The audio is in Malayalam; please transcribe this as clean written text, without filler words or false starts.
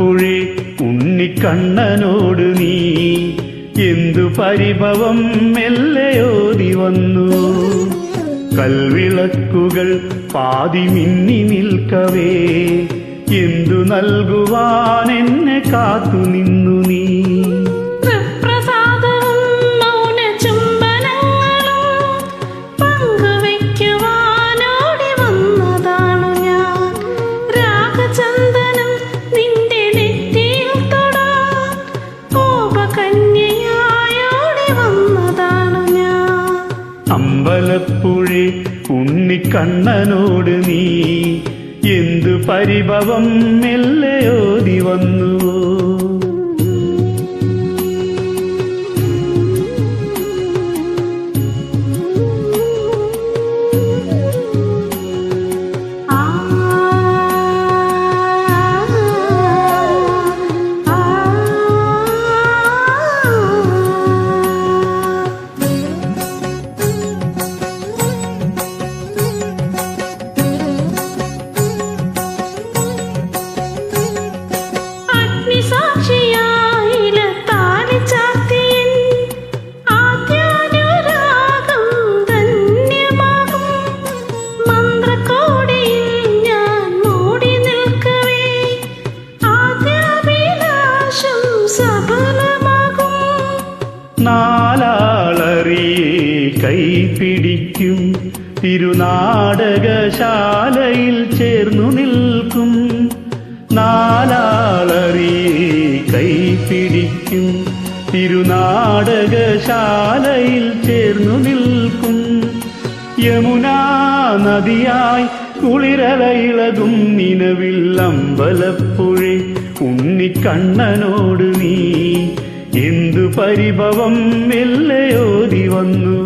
അമ്പലപ്പുഴേ ഉണ്ണിക്കണ്ണനോട് നീ എന്തു പരിഭവം മെല്ലയോതി വന്നു. കൽവിളക്കുകൾ പാതി മിന്നി നിൽക്കവേ എന്തു നൽകുവാൻ എന്നെ കാത്തു നിന്നു നീ. അമ്പലപ്പുഴേ ഉണ്ണിക്കണ്ണനോട് നീ എന്തു പരിഭവം മെല്ലയോതി വന്നു. നാലാളറിയെ കൈപിടിക്കും തിരുനാടകശാലയിൽ ചേർന്നു നിൽക്കും. നാലാളറിയെ കൈപിടിക്കും തിരുനാടകശാലയിൽ ചേർന്നു നിൽക്കും. യമുനാ നദിയായി കുളിരലയിളകും നിലവിൽ അമ്പലപ്പുഴേ ഉണ്ണിക്കണ്ണനോട് നീ എന്തു പരിഭവം മെല്ലയോതി വന്നു.